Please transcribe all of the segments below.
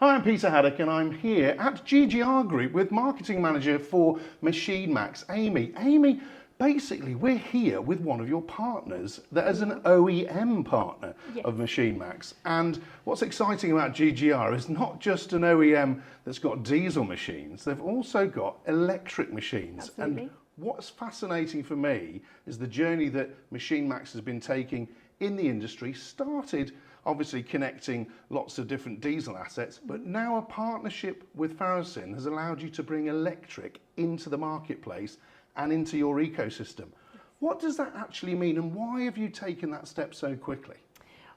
Hi, I'm Peter Haddock and I'm here at GGR Group with Marketing Manager for MachineMax, Amy. Amy, basically we're here with one of your partners that is an OEM partner of MachineMax. And what's exciting about GGR is not just an OEM that's got diesel machines, they've also got electric machines. Absolutely. And what's fascinating for me is the journey that MachineMax has been taking in the industry. Started obviously connecting lots of different diesel assets, but now a partnership with Flannery has allowed you to bring electric into the marketplace and into your ecosystem. What does that actually mean, and why have you taken that step so quickly?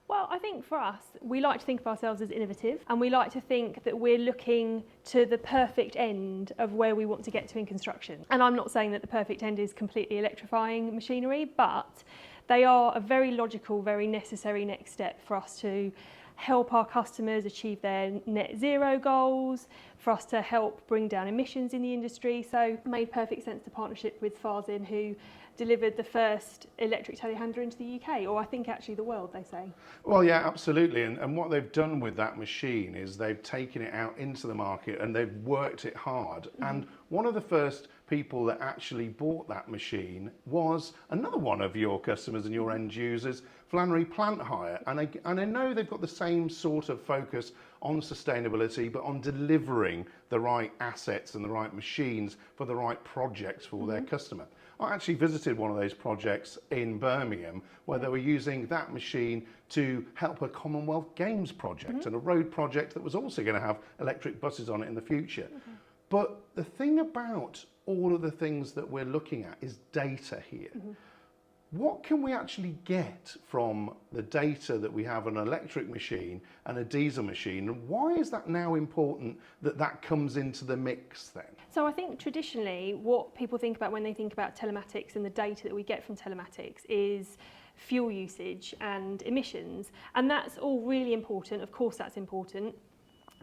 Well, I think for us, we like to think of ourselves as innovative, and we like to think that we're looking to the perfect end of where we want to get to in construction. And I'm not saying that the perfect end is completely electrifying machinery, but they are a very logical, very necessary next step for us to help our customers achieve their net zero goals, for us to help bring down emissions in the industry. So it made perfect sense to partnership with Flannery, who delivered the first electric telehandler into the UK, or I think actually the world, they say. Well, yeah, absolutely. And what they've done with that machine is they've taken it out into the market and they've worked it hard. And one of the first people that actually bought that machine was another one of your customers and your end users, Flannery Plant Hire. And I know they've got the same sort of focus on sustainability, but on delivering the right assets and the right machines for the right projects for their customer. I actually visited one of those projects in Birmingham where they were using that machine to help a Commonwealth Games project and a road project that was also going to have electric buses on it in the future. But the thing about all of the things that we're looking at is data here. What can we actually get from the data that we have on an electric machine and a diesel machine? And why is that now important that that comes into the mix then? So I think traditionally what people think about when they think about telematics and the data that we get from telematics is fuel usage and emissions. And that's all really important. Of course that's important.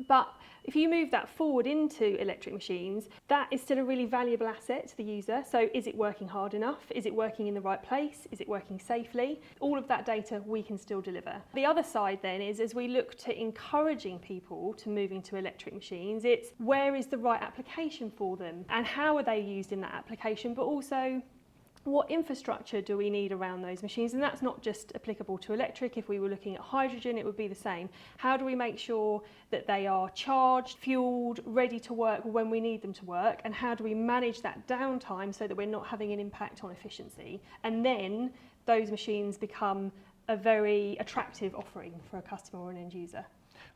But if you move that forward into electric machines, that is still a really valuable asset to the user. So is it working hard enough? Is it working in the right place? Is it working safely? All of that data we can still deliver. The other side then is, as we look to encouraging people to moving to electric machines, it's where is the right application for them and how are they used in that application, but also what infrastructure do we need around those machines? And that's not just applicable to electric. If we were looking at hydrogen, it would be the same. How do we make sure that they are charged, fueled, ready to work when we need them to work? And how do we manage that downtime so that we're not having an impact on efficiency? And then those machines become a very attractive offering for a customer or an end user.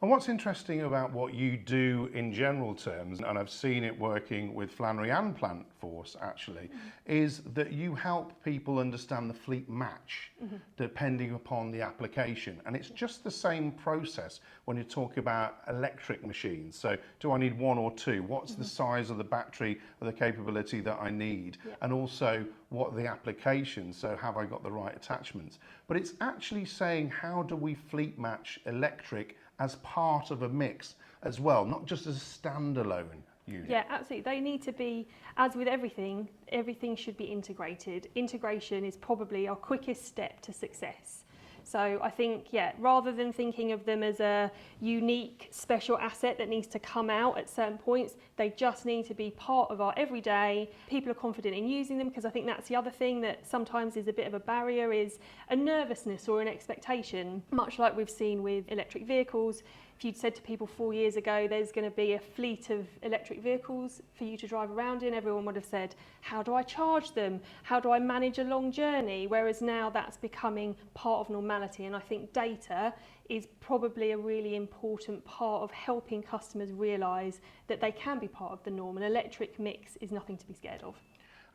And what's interesting about what you do in general terms, and I've seen it working with Flannery and Plant Force actually, is that you help people understand the fleet match depending upon the application. And it's just the same process when you talk about electric machines. So do I need one or two? What's the size of the battery or the capability that I need? And also what are the applications? So have I got the right attachments? But it's actually saying how do we fleet match electric as part of a mix as well, not just as a standalone unit. Yeah, absolutely. They need to be, as with everything, everything should be integrated. Integration is probably our quickest step to success. So I think, rather than thinking of them as a unique special asset that needs to come out at certain points, they just need to be part of our everyday. People are confident in using them, because I think that's the other thing that sometimes is a bit of a barrier, is a nervousness or an expectation, much like we've seen with electric vehicles. If you'd said to people 4 years ago there's going to be a fleet of electric vehicles for you to drive around in, everyone would have said, how do I charge them? How do I manage a long journey? Whereas now that's becoming part of normality, and I think data is probably a really important part of helping customers realise that they can be part of the norm. An electric mix is nothing to be scared of.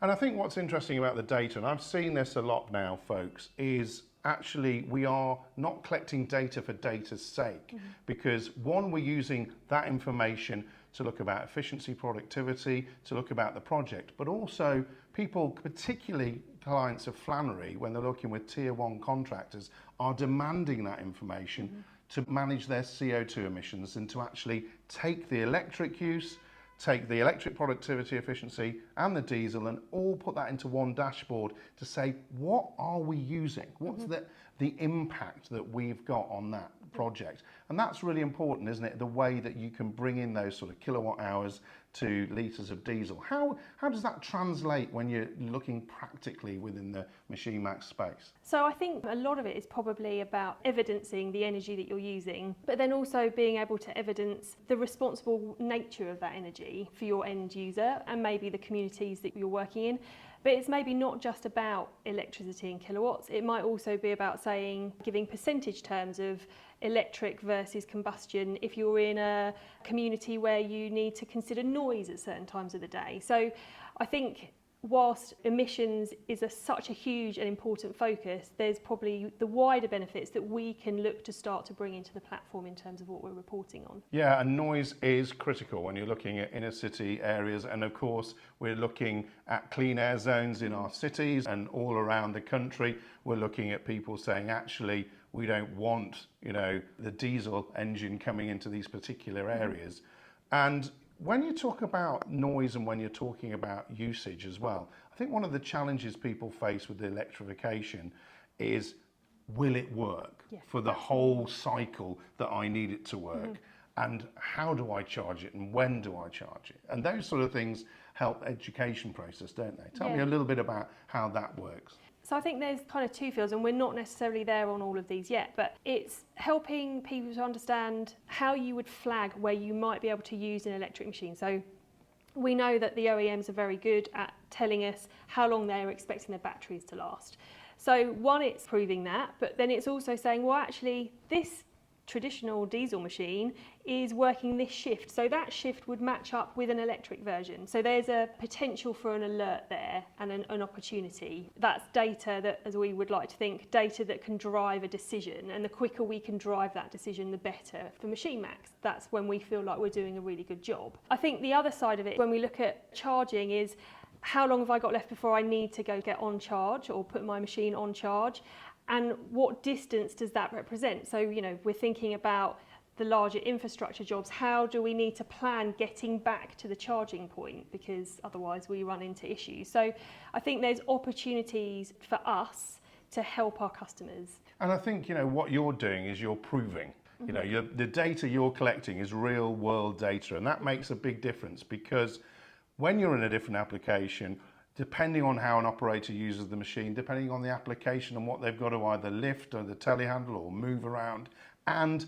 And I think what's interesting about the data, and I've seen this a lot now, folks, is actually we are not collecting data for data's sake, because one, we're using that information to look about efficiency, productivity, to look about the project, but also people, particularly clients of Flannery, when they're looking with tier 1 contractors, are demanding that information to manage their CO2 emissions and to actually take the electric use, take the electric productivity efficiency and the diesel and all put that into one dashboard to say, what are we using? What's the the impact that we've got on that project. And that's really important, isn't it? The way that you can bring in those sort of kilowatt hours to litres of diesel. How does that translate when you're looking practically within the MachineMax space? So I think a lot of it is probably about evidencing the energy that you're using, but then also being able to evidence the responsible nature of that energy for your end user and maybe the communities that you're working in. But it's maybe not just about electricity in kilowatts. It might also be about saying, giving percentage terms of electric versus combustion if you're in a community where you need to consider noise at certain times of the day. So I think whilst emissions is such a huge and important focus, there's probably the wider benefits that we can look to start to bring into the platform in terms of what we're reporting on. Yeah, and noise is critical when you're looking at inner city areas, and of course we're looking at clean air zones in our cities and all around the country. We're looking at people saying, actually, we don't want, the diesel engine coming into these particular areas. And when you talk about noise and when you're talking about usage as well, I think one of the challenges people face with the electrification is, will it work for the whole cycle that I need it to work? And how do I charge it and when do I charge it? And those sort of things help education process, don't they? Tell me a little bit about how that works. So I think there's kind of two fields, and we're not necessarily there on all of these yet, but it's helping people to understand how you would flag where you might be able to use an electric machine. So we know that the OEMs are very good at telling us how long they're expecting their batteries to last. So one, it's proving that, but then it's also saying, well, actually, this traditional diesel machine is working this shift, so that shift would match up with an electric version. So there's a potential for an alert there and an opportunity. That's data that, as we would like to think, data that can drive a decision, and the quicker we can drive that decision, the better for MachineMax. That's when we feel like we're doing a really good job. I think the other side of it, when we look at charging, is how long have I got left before I need to go get on charge or put my machine on charge? And what distance does that represent? So, we're thinking about the larger infrastructure jobs. How do we need to plan getting back to the charging point? Because otherwise we run into issues. So I think there's opportunities for us to help our customers. And I think, what you're doing is you're proving. The data you're collecting is real world data, and that makes a big difference, because when you're in a different application, depending on how an operator uses the machine, depending on the application and what they've got to either lift or the telehandle or move around. And,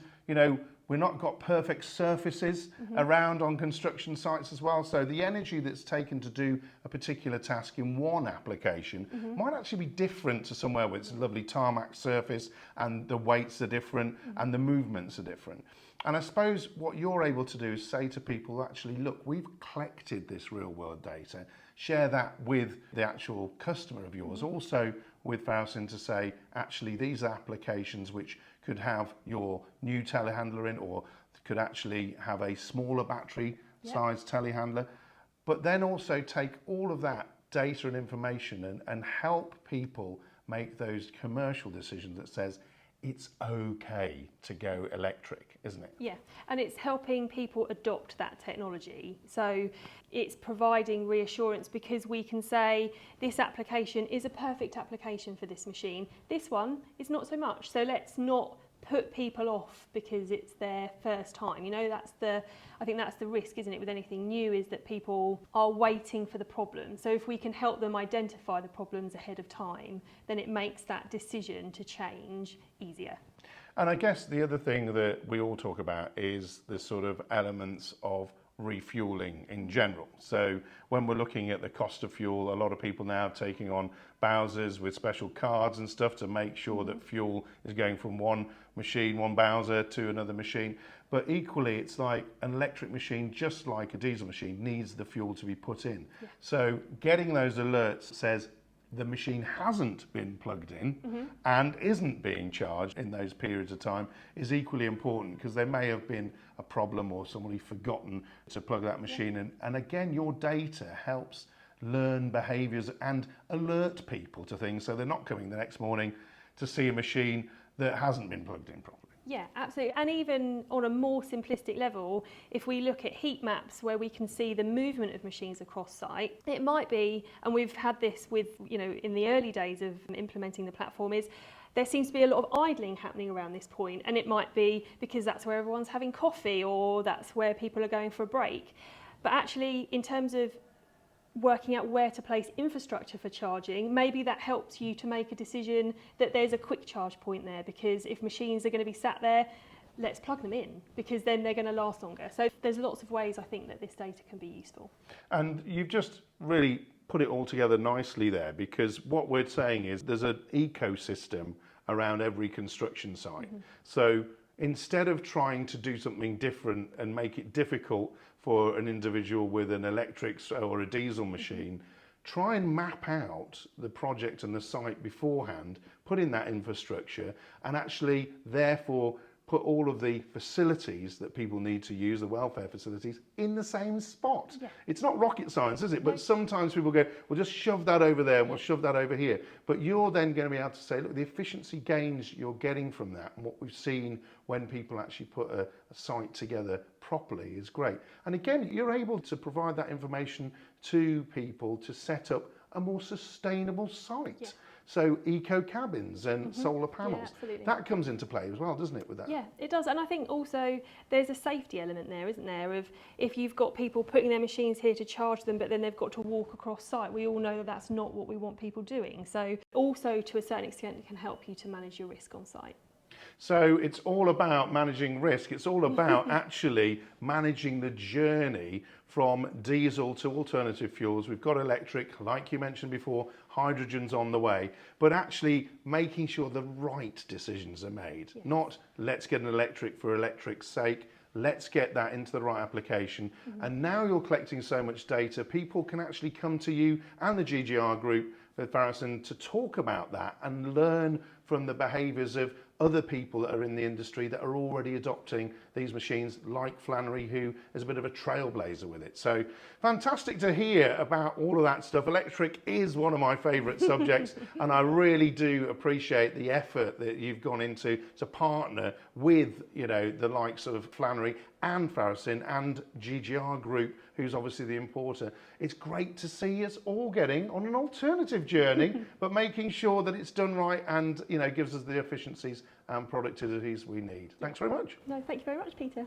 we've not got perfect surfaces around on construction sites as well. So the energy that's taken to do a particular task in one application might actually be different to somewhere where it's a lovely tarmac surface and the weights are different and the movements are different. And I suppose what you're able to do is say to people, actually, look, we've collected this real world data, share that with the actual customer of yours, also with Faucin, to say, actually, these are applications which could have your new telehandler in, or could actually have a smaller battery size telehandler, but then also take all of that data and information and help people make those commercial decisions that says, it's okay to go electric, isn't it? Yeah, and it's helping people adopt that technology. So it's providing reassurance, because we can say this application is a perfect application for this machine. This one is not so much. So let's not put people off because it's their first time. I think that's the risk, isn't it, with anything new, is that people are waiting for the problem. So if we can help them identify the problems ahead of time, then it makes that decision to change easier. And I guess the other thing that we all talk about is the sort of elements of refueling in general. So when we're looking at the cost of fuel, a lot of people now are taking on Bowsers with special cards and stuff to make sure that fuel is going from one machine, one Bowser, to another machine. But equally, it's like an electric machine, just like a diesel machine, needs the fuel to be put in. Yeah. So getting those alerts says the machine hasn't been plugged in and isn't being charged in those periods of time is equally important, because there may have been a problem or somebody forgotten to plug that machine in. And again, your data helps learn behaviours and alert people to things, so they're not coming the next morning to see a machine that hasn't been plugged in properly. Yeah, absolutely. And even on a more simplistic level, if we look at heat maps where we can see the movement of machines across site, it might be, and we've had this with, in the early days of implementing the platform, is there seems to be a lot of idling happening around this point, and it might be because that's where everyone's having coffee or that's where people are going for a break. But actually, in terms of working out where to place infrastructure for charging, maybe that helps you to make a decision that there's a quick charge point there, because if machines are going to be sat there, let's plug them in, because then they're going to last longer. So there's lots of ways I think that this data can be useful. And you've just really put it all together nicely there, because what we're saying is there's an ecosystem around every construction site. So instead of trying to do something different and make it difficult for an individual with an electric or a diesel machine, try and map out the project and the site beforehand, put in that infrastructure, and actually therefore put all of the facilities that people need to use, the welfare facilities, in the same spot. Yeah. It's not rocket science, is it? But sometimes people go, well, just shove that over there and we'll shove that over here. But you're then going to be able to say, look, the efficiency gains you're getting from that, and what we've seen when people actually put a site together properly is great. And again, you're able to provide that information to people to set up a more sustainable site. Yeah. So eco cabins and solar panels, that comes into play as well, doesn't it, with that? Yeah, it does. And I think also there's a safety element there, isn't there, of if you've got people putting their machines here to charge them, but then they've got to walk across site. We all know that that's not what we want people doing. So also, to a certain extent, it can help you to manage your risk on site. So it's all about managing risk. It's all about actually managing the journey from diesel to alternative fuels. We've got electric, like you mentioned before, hydrogen's on the way, but actually making sure the right decisions are made. Yes. Not let's get an electric for electric's sake. Let's get that into the right application. And now you're collecting so much data, people can actually come to you and the GGR Group with Farrison to talk about that and learn from the behaviours of other people that are in the industry that are already adopting these machines, like Flannery, who is a bit of a trailblazer with it. So fantastic to hear about all of that stuff. Electric is one of my favourite subjects, and I really do appreciate the effort that you've gone into to partner with, the likes of Flannery and Farrison and GGR Group, who's obviously the importer. It's great to see us all getting on an alternative journey, but making sure that it's done right and gives us the efficiencies and productivities we need. Thanks very much. No, thank you very much, Peter.